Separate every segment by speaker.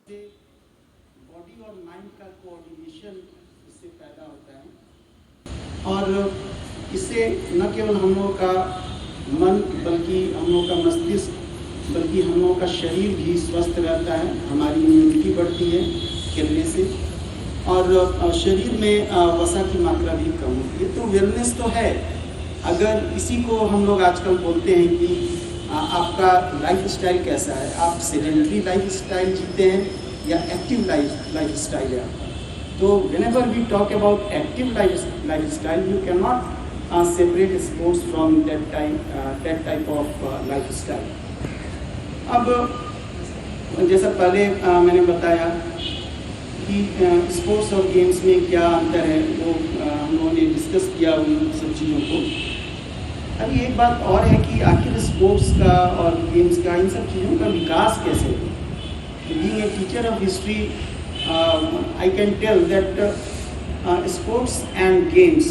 Speaker 1: से बॉडी और माइंड का कोऑर्डिनेशन इससे पैदा होता है और इससे न केवल हम लोगों का मन बल्कि हम लोगों का मस्तिष्क बल्कि हम लोगों का शरीर भी स्वस्थ रहता है। हमारी इम्यूनिटी बढ़ती है खेलने से और शरीर में वसा की मात्रा भी कम होती है। तो वेलनेस तो है। अगर इसी को हम लोग आजकल बोलते हैं कि आपका लाइफ स्टाइल कैसा है, आप सेडेंटरी लाइफ स्टाइल जीते हैं या एक्टिव लाइफ स्टाइल है आपका। तो whenever we talk about active life style, you can not separate sports from that type of life style. अब जैसा पहले मैंने बताया कि स्पोर्ट्स और गेम्स में क्या अंतर है, वो हम लोगों ने डिस्कस किया उन सब चीज़ों को। अभी एक बात और है कि आखिर स्पोर्ट्स का और गेम्स का, इन सब चीज़ों का विकास कैसे हो। Being a teacher of history, I can tell that sports and games,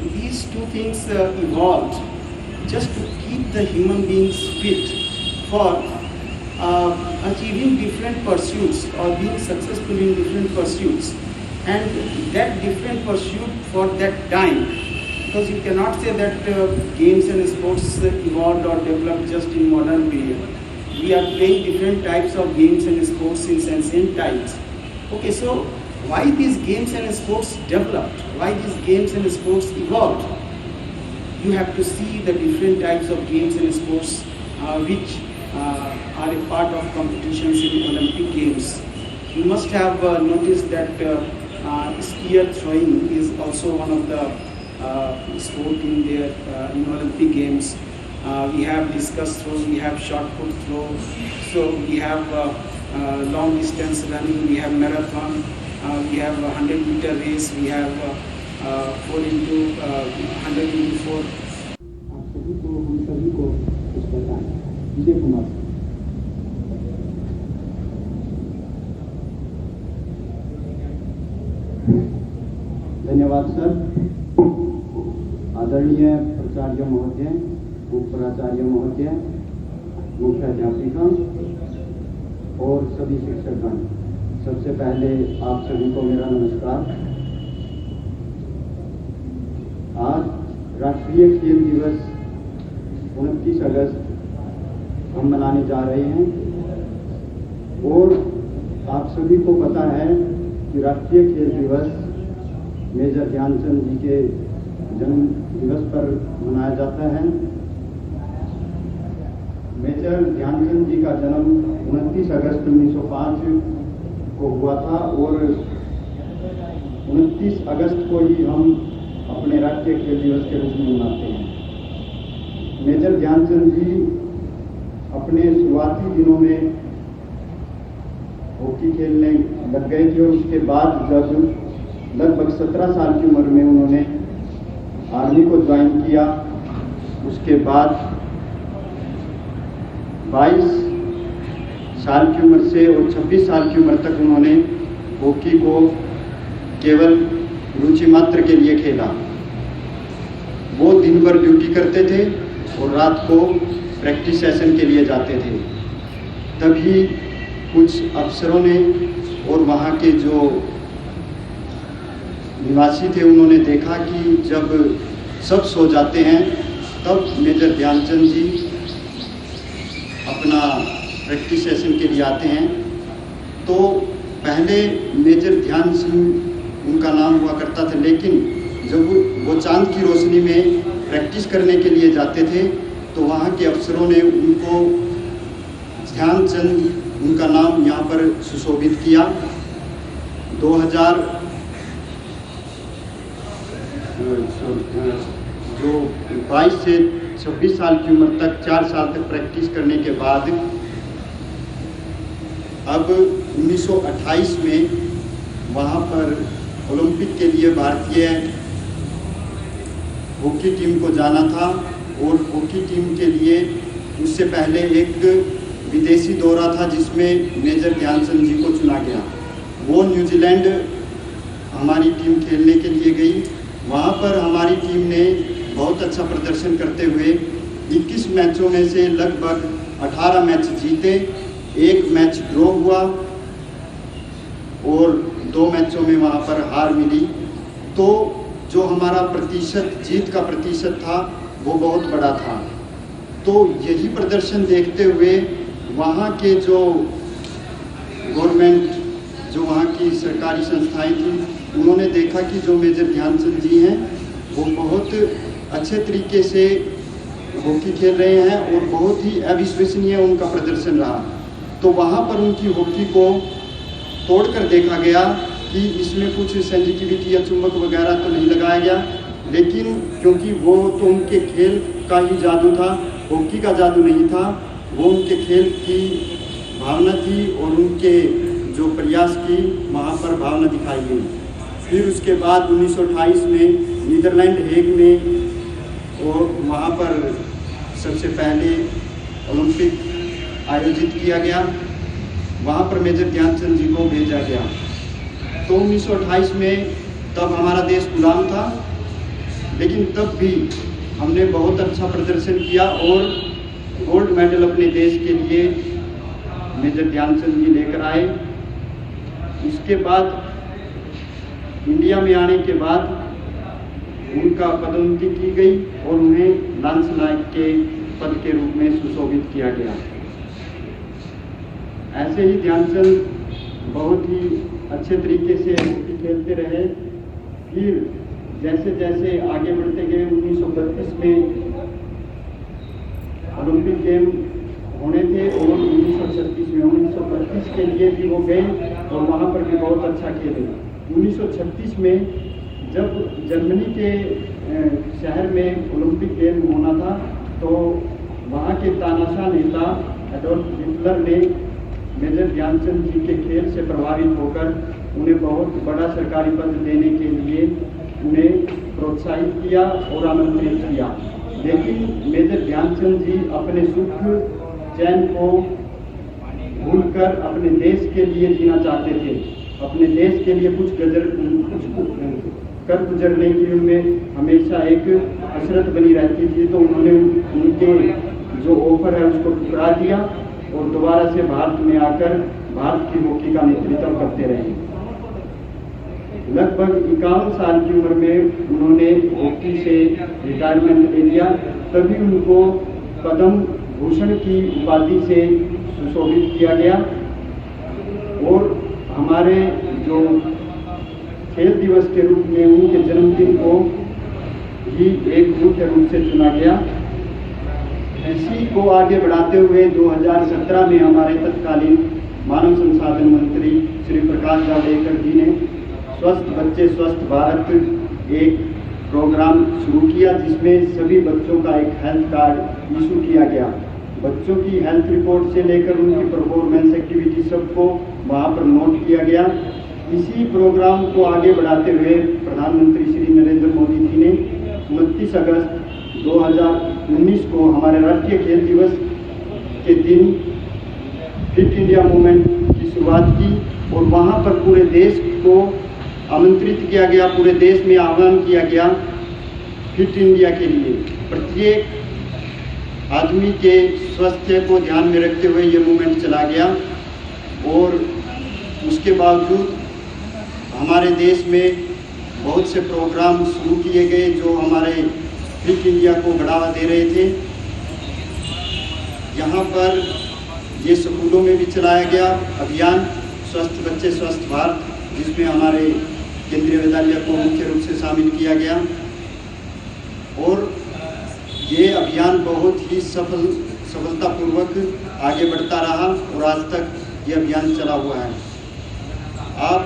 Speaker 1: these two things evolved just to keep the human beings fit for achieving different pursuits or being successful in different pursuits, and that different pursuit for that time, because you cannot say that games and sports evolved or developed just in modern period. We are playing different types of games and sports since ancient times. Okay, so why these games and sports developed, why these games and sports evolved? You have to see the different types of games and sports which are a part of competitions in Olympic Games. You must have noticed that spear throwing is also one of the sport in their in Olympic Games. We have discus throw, we have shot put throw, so we have long distance running, we have marathon, we have 100-meter race, we have 4 into 100 into 4. आप सभी को, हम सभी को कुछ बताएं। विजय कुमार।
Speaker 2: धन्यवाद sir. आदरणीय प्राचार्य महोदय, उप प्राचार्य महोदय, मुख्याध्यापिका और सभी शिक्षकगण, सबसे पहले आप सभी को मेरा नमस्कार। आज राष्ट्रीय खेल दिवस 29 अगस्त हम मनाने जा रहे हैं और आप सभी को पता है कि राष्ट्रीय खेल दिवस मेजर ध्यानचंद जी के जन्म दिवस पर मनाया जाता है। मेजर ध्यानचंद जी का जन्म 29 अगस्त 1905 को हुआ था और 29 अगस्त को ही हम अपने राष्ट्रीय खेल दिवस के रूप में मनाते हैं। मेजर ध्यानचंद जी अपने शुरुआती दिनों में हॉकी खेलने लग गए थे और उसके बाद जब लगभग 17 साल की उम्र में उन्होंने आर्मी को ज्वाइन किया, उसके बाद 22 साल की उम्र से और 26 साल की उम्र तक उन्होंने हॉकी को केवल रुचि मात्र के लिए खेला। वो दिन भर ड्यूटी करते थे और रात को प्रैक्टिस सेशन के लिए जाते थे। तभी कुछ अफसरों ने और वहाँ के जो निवासी थे उन्होंने देखा कि जब सब सो जाते हैं तब मेजर ध्यानचंद जी अपना प्रैक्टिस सेशन के लिए आते हैं। तो पहले मेजर ध्यान सिंह उनका नाम हुआ करता था, लेकिन जब वो चांद की रोशनी में प्रैक्टिस करने के लिए जाते थे तो वहाँ के अफसरों ने उनको ध्यानचंद उनका नाम यहाँ पर सुशोभित किया। 2000 जो 22 से 26 साल की उम्र तक 4 साल तक प्रैक्टिस करने के बाद अब 1928 में वहाँ पर ओलंपिक के लिए भारतीय हॉकी टीम को जाना था और हॉकी टीम के लिए उससे पहले एक विदेशी दौरा था जिसमें मेजर ध्यानचंद जी को चुना गया। वो न्यूजीलैंड हमारी टीम खेलने के लिए गई। वहाँ पर हमारी टीम ने बहुत अच्छा प्रदर्शन करते हुए 21 मैचों में से लगभग 18 मैच जीते, एक मैच ड्रॉ हुआ और 2 मैचों में वहाँ पर हार मिली, तो जो हमारा प्रतिशत, जीत का प्रतिशत था वो बहुत बड़ा था। तो यही प्रदर्शन देखते हुए वहाँ के जो गवर्नमेंट, जो वहाँ की सरकारी संस्थाएं थी, उन्होंने देखा कि जो मेजर ध्यानचंद जी हैं वो बहुत अच्छे तरीके से हॉकी खेल रहे हैं और बहुत ही अविश्वसनीय उनका प्रदर्शन रहा। तो वहाँ पर उनकी हॉकी को तोड़कर देखा गया कि इसमें कुछ सेंसिटिविटी या चुंबक वगैरह तो नहीं लगाया गया, लेकिन क्योंकि वो तो उनके खेल का ही जादू था, हॉकी का जादू नहीं था, वो उनके खेल की भावना थी और उनके जो प्रयास की वहाँ पर भावना दिखाई गई। फिर उसके बाद 1928 में नीदरलैंड हेग में और वहाँ पर सबसे पहले ओलंपिक आयोजित किया गया, वहाँ पर मेजर ध्यानचंद जी को भेजा गया। तो 1928 में तब हमारा देश गुलाम था, लेकिन तब भी हमने बहुत अच्छा प्रदर्शन किया और गोल्ड मेडल अपने देश के लिए मेजर ध्यानचंद जी लेकर आए। उसके बाद इंडिया में आने के बाद उनका पदोन्नति की गई और उन्हें लांस नायक के पद के रूप में सुशोभित किया गया। ऐसे ही ध्यानचंद बहुत ही अच्छे तरीके से हॉकी खेलते रहे। फिर जैसे जैसे आगे बढ़ते गए 1932 में ओलंपिक गेम होने थे और 1936 के लिए भी वो गए और वहाँ पर भी बहुत अच्छा खेले। 1936 में जब जर्मनी के शहर में ओलंपिक गेम होना था, तो वहाँ के तानाशाह नेता एडोल्फ हिटलर ने मेजर ध्यानचंद जी के खेल से प्रभावित होकर उन्हें बहुत बड़ा सरकारी पद देने के लिए उन्हें प्रोत्साहित किया और आमंत्रित किया। लेकिन मेजर ध्यानचंद जी अपने सुख चैन को भूलकर अपने देश के लिए जीना चाहते थे, अपने देश के लिए कुछ कर गुजरने की उनमें हमेशा एक हसरत बनी रहती थी। तो उन्होंने उनके जो ऑफर है उसको ठुकरा दिया और दोबारा से भारत में आकर भारत की हॉकी का नेतृत्व करते रहे। लगभग 51 साल की उम्र में उन्होंने हॉकी से रिटायरमेंट ले लिया। तभी उनको पद्म भूषण की उपाधि से सुशोभित किया गया और हमारे जो खेल दिवस के रूप में उनके जन्मदिन को ही एक मुख्य रूप से चुना गया। इसी को आगे बढ़ाते हुए 2017 में हमारे तत्कालीन मानव संसाधन मंत्री श्री प्रकाश जावड़ेकर जी ने स्वस्थ बच्चे स्वस्थ भारत एक प्रोग्राम शुरू किया, जिसमें सभी बच्चों का एक हेल्थ कार्ड इशू किया गया। बच्चों की हेल्थ रिपोर्ट से लेकर उनकी परफॉर्मेंस एक्टिविटी सबको वहाँ पर नोट किया गया। इसी प्रोग्राम को आगे बढ़ाते हुए प्रधानमंत्री श्री नरेंद्र मोदी जी ने 29 अगस्त 2019 को हमारे राष्ट्रीय खेल दिवस के दिन फिट इंडिया मूवमेंट की शुरुआत की और वहाँ पर पूरे देश को आमंत्रित किया गया, पूरे देश में आह्वान किया गया फिट इंडिया के लिए। प्रत्येक आदमी के स्वास्थ्य को ध्यान में रखते हुए ये मूवमेंट चला गया और उसके बावजूद हमारे देश में बहुत से प्रोग्राम शुरू किए गए जो हमारे फिट इंडिया को बढ़ावा दे रहे थे। यहाँ पर ये स्कूलों में भी चलाया गया अभियान स्वस्थ बच्चे स्वस्थ भारत, जिसमें हमारे केंद्रीय विद्यालय को मुख्य रूप से शामिल किया गया और ये अभियान बहुत ही सफलतापूर्वक आगे बढ़ता रहा और आज तक ये अभियान चला हुआ है। आप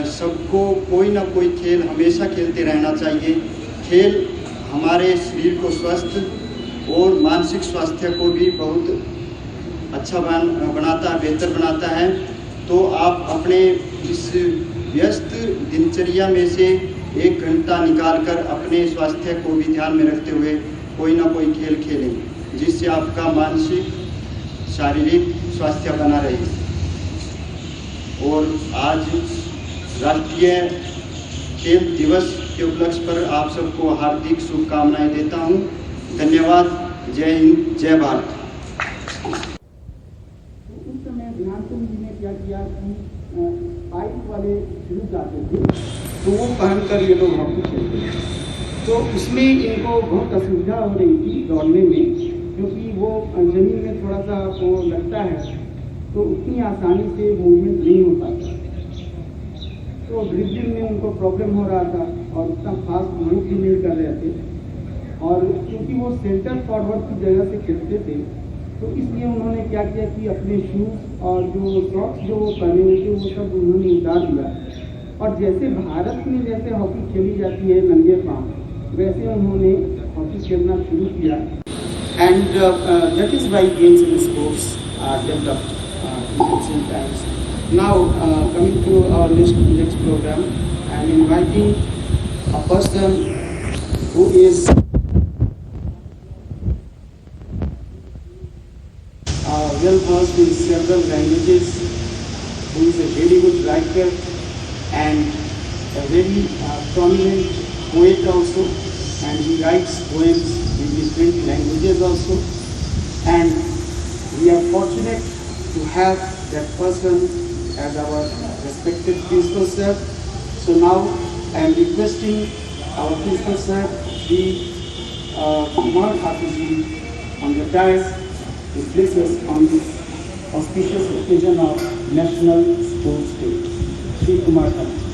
Speaker 2: सबको कोई ना कोई खेल हमेशा खेलते रहना चाहिए। खेल हमारे शरीर को स्वस्थ और मानसिक स्वास्थ्य को भी बहुत अच्छा बनाता है, बेहतर बनाता है। तो आप अपने इस व्यस्त दिनचर्या में से 1 घंटा निकालकर अपने स्वास्थ्य को भी ध्यान में रखते हुए कोई ना कोई खेल खेलें, जिससे आपका मानसिक शारीरिक स्वास्थ्य बना रहे। और आज राष्ट्रीय खेल दिवस के उपलक्ष्य पर आप सबको हार्दिक शुभकामनाएं देता हूं। धन्यवाद। जय हिंद, जय भारत।
Speaker 1: उस समय ध्यानचंद जी ने क्या किया कि पाइप वाले शूज आते थे, तो वो पहनकर ये लोग हॉकी खेलते थे। तो उसमें इनको बहुत असुविधा हो रही थी दौड़ने में, क्योंकि वो ज़मीन में थोड़ा सा वो लगता है, तो उतनी आसानी से मूवमेंट नहीं हो पाता। तो ड्रिबलिंग में उनको प्रॉब्लम हो रहा था और उतना फास्ट मूव भी नहीं कर रहे थे। और क्योंकि वो सेंटर फॉरवर्ड की जगह से खेलते थे, तो इसलिए उन्होंने क्या किया कि अपने शूज़ और जो सॉक्स जो वो पहने हुए थे वो सब उन्होंने उतार दिया। और जैसे भारत में जैसे हॉकी खेली जाती है नंगे पाँव, वैसे उन्होंने हॉकी खेलना शुरू किया। And that is why games in sports are developed in ancient times. Now, coming to our next program, I am inviting a person who is well versed in several languages, who is a very good writer and a very prominent poet also, and he writes poems in different languages also. And we are fortunate to have that person as our respected principal sir. So now I am requesting our principal sir, Shri Kumar Thakurji, on the dais to place us on this auspicious occasion of National Sports Day. Shri Kumar Thakurji.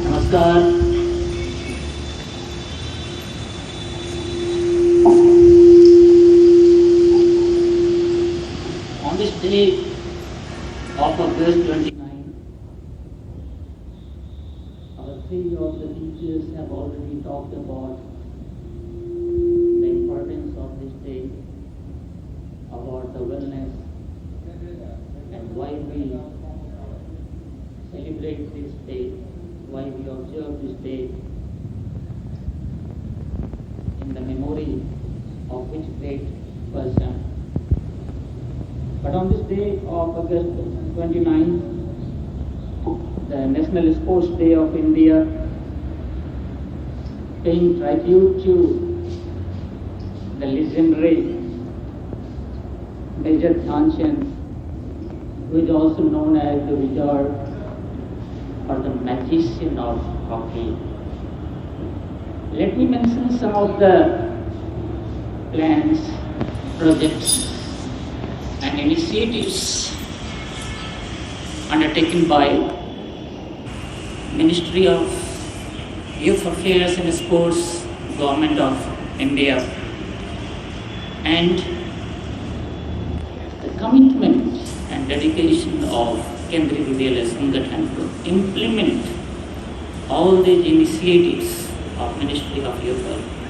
Speaker 3: नमस्कार। On this day of August 29, our three of the teachers have already talked about the importance of this day, about the wellness and why we celebrate this day, why we observe this day in the memory of which great person. But on this day of August 29, the National Sports Day of India, paying tribute to the legendary Major Dhyan Chand, who is also known as the wizard or the magician of hockey. Let me mention some of the plans, projects and initiatives undertaken by Ministry of Youth Affairs and Sports, Government of India, and the commitment and dedication of Kendriya Vidyalaya Sangathan to implement all these initiatives of Ministry of Youth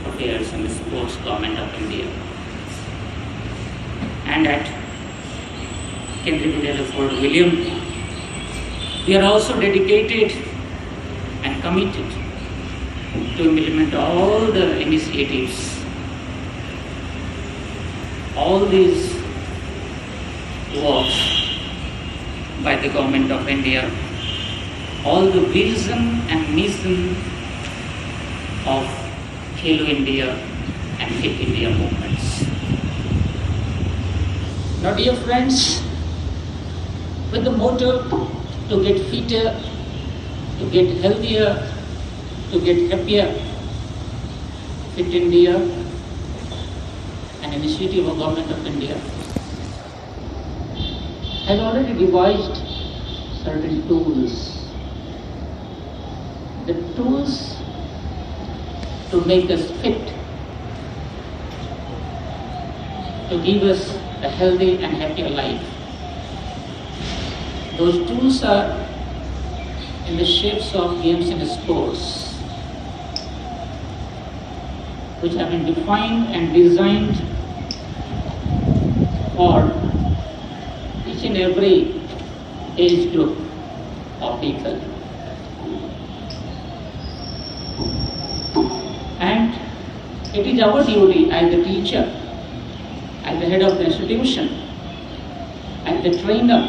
Speaker 3: Affairs and Sports, Government of India. And at Kendriya Vidyalaya Fort William, we are also dedicated and committed to implement all the initiatives, all these works by the Government of India, all the vision and mission of Khelo India and Fit India movements. Now, dear friends, with the motto to get fitter, to get healthier, to get happier, Fit India, an initiative of Government of India, has already devised certain tools. The tools to make us fit, to give us a healthy and happier life. Those tools are in the shapes of games and sports, which have been defined and designed for each and every age group of people. And it is our duty as a teacher, at the head of the institution, and the trainer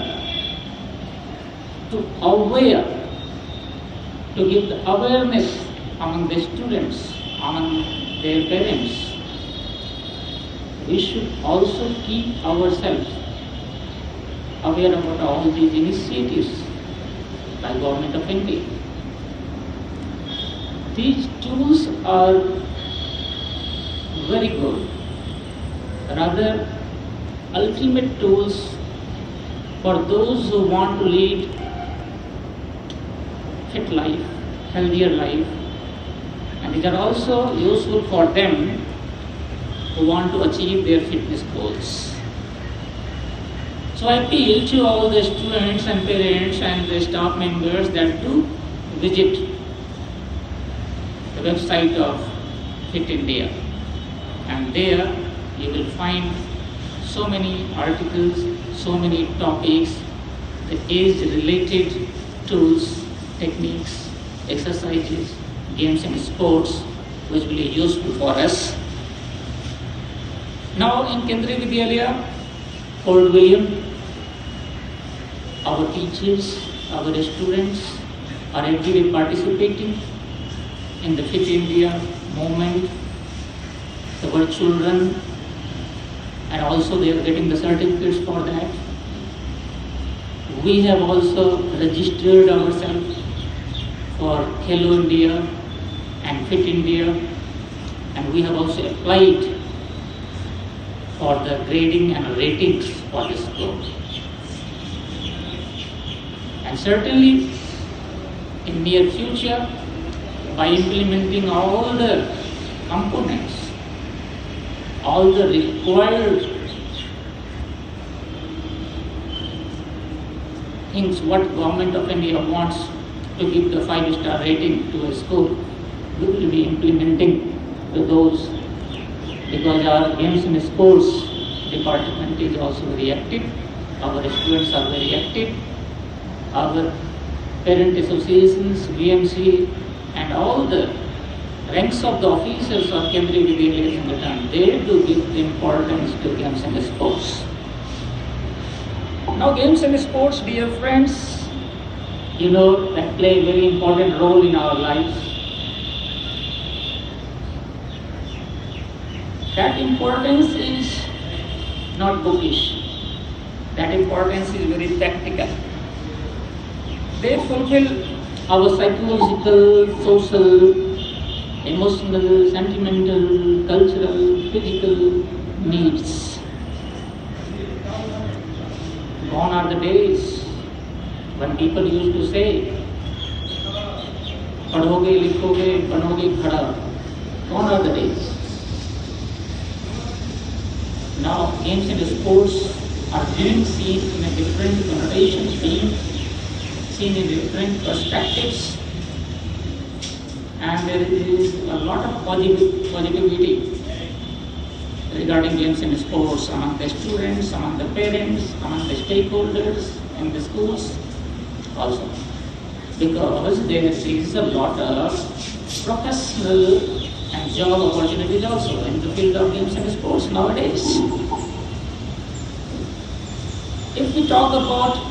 Speaker 3: to aware, to give the awareness among the students, among their parents. We should also keep ourselves aware about all these initiatives by Government of India. These tools are very good, rather ultimate tools for those who want to lead fit life, healthier life, and these are also useful for them who want to achieve their fitness goals. So I appeal to all the students and parents and the staff members that do visit the website of Fit India, and there you will find so many articles, so many topics, the age-related tools, techniques, exercises, games and sports, which will be useful for us. Now in Kendriya Vidyalaya, Fort William, our teachers, our students are actively participating in the Fit India movement, the virtual run, and also they are getting the certificates for that. We have also registered ourselves for Khelo India and Fit India, and we have also applied for the grading and ratings for this course. And certainly in near future, by implementing all the components, all the required things what Government of India wants to give the 5-star rating to a school, we will be implementing to those, because our games and sports department is also very active, our students are very active, our parent associations, VMC, and all the ranks of the officers of Kendriya Vidyalaya Sangathan, they do give the importance to games and sports. Now games and sports, dear friends, you know that play a very important role in our lives. That importance is not bookish. That importance is very practical. They fulfill our psychological, social, emotional, sentimental, cultural, physical needs. Gone are the days when people used to say, पढ़ोगे, लिखोगे, बनोगे खड़ा. Gone are the days. Now games and sports are being seen in a different connotation, being seen in different perspectives, and there is a lot of positivity regarding games and sports among the students, among the parents, among the stakeholders in the schools also, because there is a lot of professional and job opportunities also in the field of games and sports nowadays. If we talk about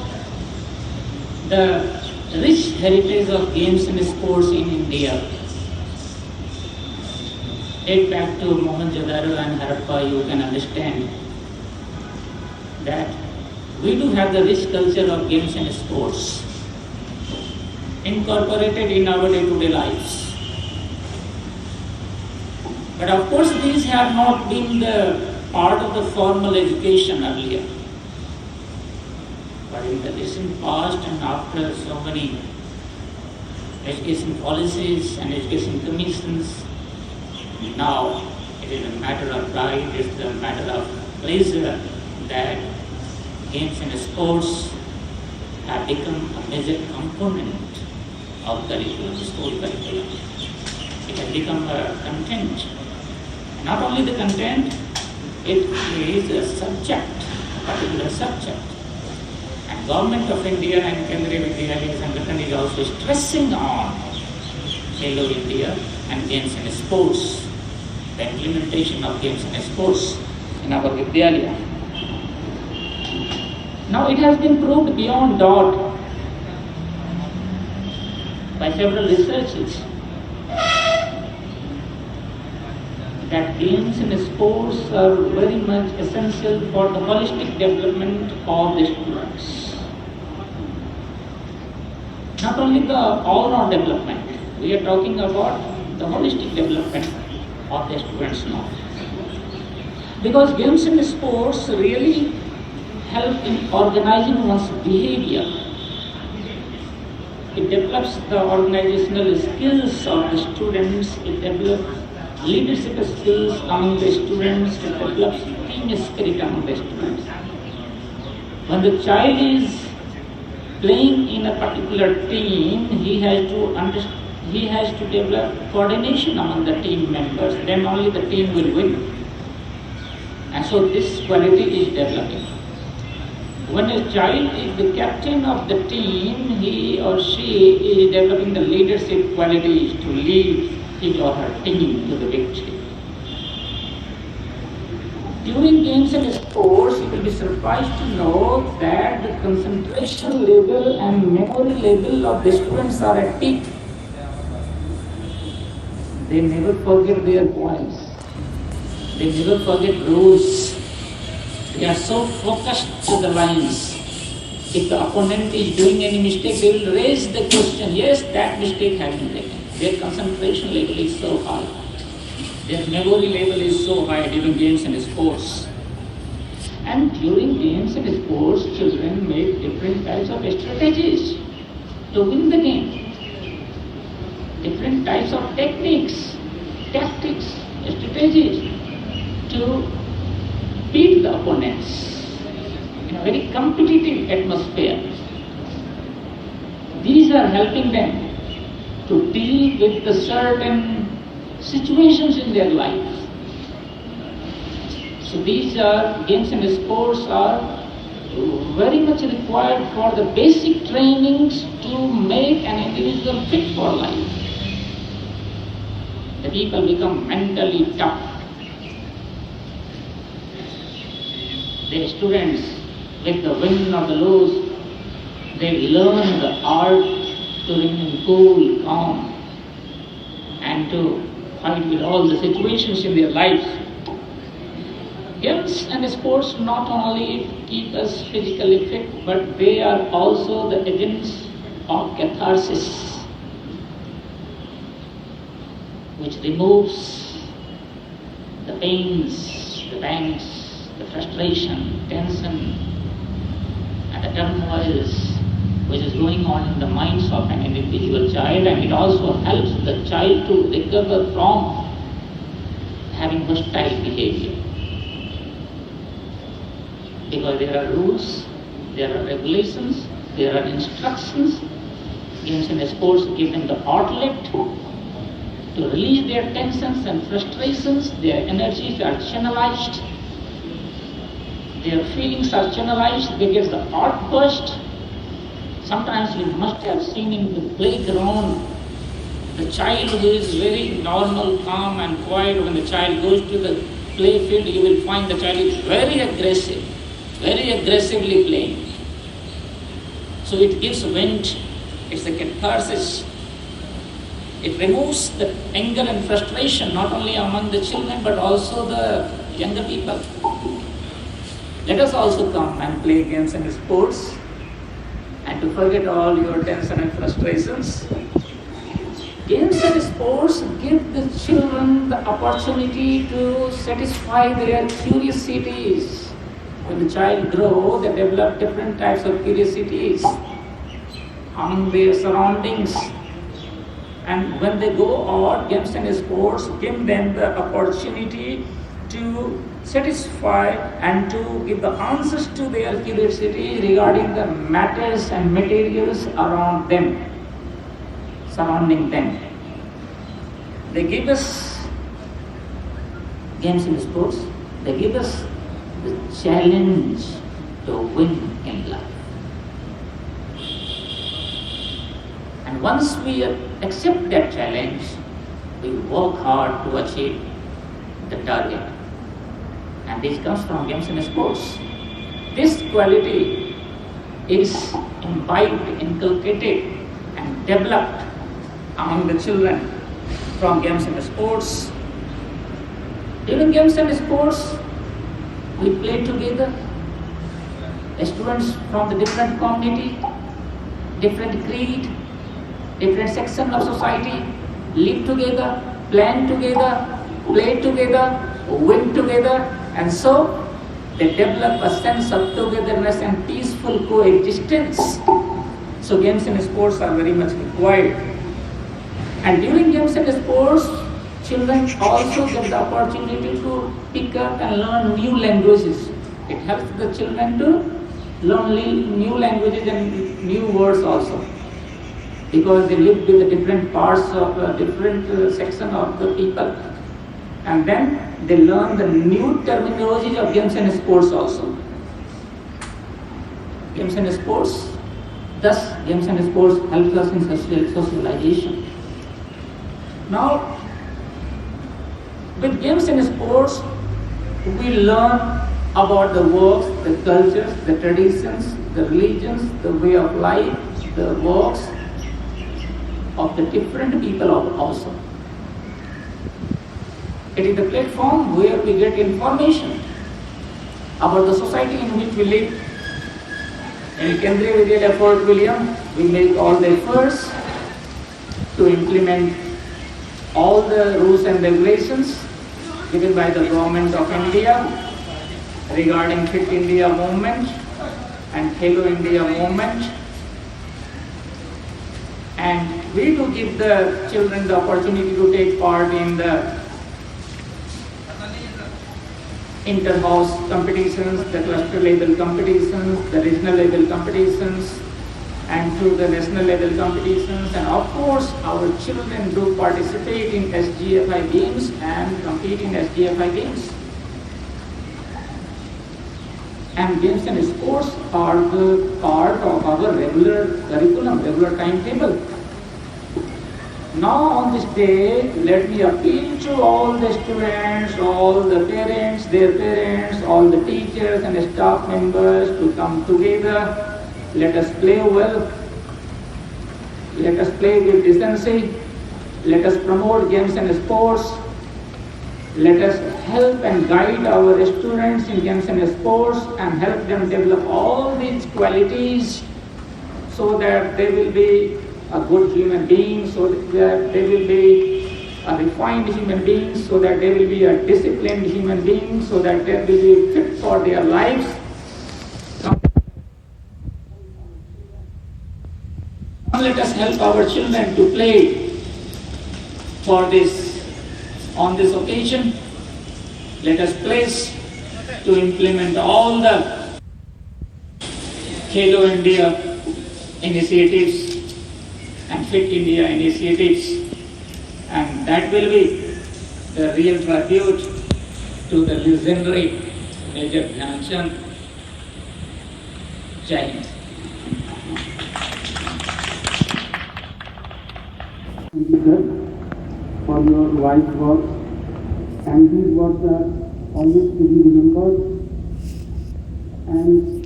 Speaker 3: the rich heritage of games and sports in India, date back to Mohenjo-daro and Harappa, you can understand that we do have the rich culture of games and sports incorporated in our day-to-day lives. But of course these have not been the part of the formal education earlier. But in the recent past and after so many education policies and education commissions, now it is a matter of pride, it is a matter of pleasure that games and sports have become a major component of curriculum, school curriculum. It has become a content. Not only the content, it is a subject, a particular subject. And Government of India and Kendriya Vidyalaya Sangathan is also stressing on Khelo India and games and sports, the implementation of games and sports in in our Vidyalaya. Now it has been proved beyond doubt by several researches that games and sports are very much essential for the holistic development of the students. Not only the all-round development, we are talking about the holistic development of the students now. Because games and sports really help in organizing one's behavior. It develops the organizational skills of the students, it develops leadership skills among the students, it develops team spirit among the students. When the child is playing in a particular team, he has to develop coordination among the team members, then only the team will win. And so this quality is developing. When a child is the captain of the team, he or she is developing the leadership qualities to lead his or her team to the victory. During games and sports, you will be surprised to know that the concentration level and memory level of the students are at peak. They never forget their points. They never forget rules. They are so focused to the lines. If the opponent is doing any mistake, they will raise the question, yes, that mistake has been taken. Their concentration level is so high. Their memory level is so high during games and sports. And during games and sports, children make different types of strategies to win the game. Different types of techniques, tactics, strategies to beat the opponents in a very competitive atmosphere. These are helping them to deal with the certain situations in their life. So these games and sports are very much required for the basic trainings to make an individual fit for life. The people become mentally tough. The students, with the win or the lose, they learn the art to remain cool, calm, and to fight with all the situations in their lives. Games and sports not only keep us physically fit, but they are also the agents of catharsis, which removes the pains, the pangs, the frustration, tension, and the turmoils which is going on in the minds of an individual child, and it also helps the child to recover from having hostile behavior. Because there are rules, there are regulations, there are instructions. Games and sports give them the outlet to release their tensions and frustrations. Their energies are channelized. Their feelings are channelized. They get the outburst. Sometimes you must have seen in the playground the child who is very normal, calm and quiet. When the child goes to the play field, you will find the child is very aggressive, very aggressively playing. So it gives vent, it's a catharsis. It removes the anger and frustration not only among the children but also the younger people. Let us also come and play games and sports and to forget all your tension and frustrations. Games and sports give the children the opportunity to satisfy their curiosities. When the child grows, they develop different types of curiosities among their surroundings. And when they go out, games and sports give them the opportunity to satisfy and to give the answers to their curiosity regarding the matters and materials around them, surrounding them. They give us games and sports, they give us the challenge to win in life. And once we accept that challenge, we work hard to achieve the target. And and this comes from games and sports. This quality is imbibed, inculcated, and developed among the children from games and sports. During games and sports, we play together. The students from the different community, different creed, different section of society live together, plan together, play together, win together, and so they develop a sense of togetherness and peaceful coexistence. So games and sports are very much required. And during games and sports, children also get the opportunity to pick up and learn new languages. It helps the children to learn new languages and new words also, because they live with the different parts of different section of the people, and then they learn the new terminology of games and sports also. Games and sports, thus games and sports helps us in socialization. Now, with games and sports, we learn about the works, the cultures, the traditions, the religions, the way of life, the works of the different people also. It is the platform where we get information about the society in which we live. In Kendriya Vidyalaya Fort William, we make all the efforts to implement all the rules and regulations given by the government of India regarding Fit India movement and Khelo India movement. And we do give the children the opportunity to take part in the inter-house competitions, the cluster level competitions, the regional level competitions, and through the national level competitions. And of course, our children do participate in SGFI games and compete in SGFI games. And games and sports are the part of our regular curriculum, regular timetable. Now on this day, let me appeal to all the students, all the parents, their parents, all the teachers and staff members to come together. Let us play well. Let us play with decency. Let us promote games and sports. Let us help and guide our students in games and sports and help them develop all these qualities so that they will be a good human being, so that they will be a refined human being, so that they will be a disciplined human being, so that they will be fit for their lives. Let us help our children to play for this. On this occasion, let us pledge to implement all the Khelo India initiatives and Fit India initiatives, and that will be the real tribute to the legendary Major Dhyan Chand. Jai Hind.
Speaker 1: Thank you, sir, for your wise words, and these words are always to be remembered. And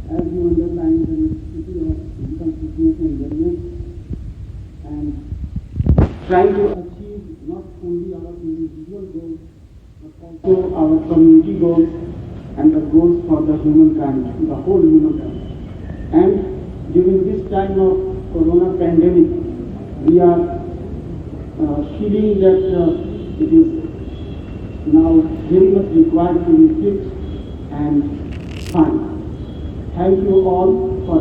Speaker 1: as you underline the necessity of physical fitness and wellness, and try to achieve not only our individual goals, but also our community goals and the goals for the humankind, the whole humankind. And during this time of Corona pandemic, we are feeling that it is now very much required to be fit and fine. Thank you all for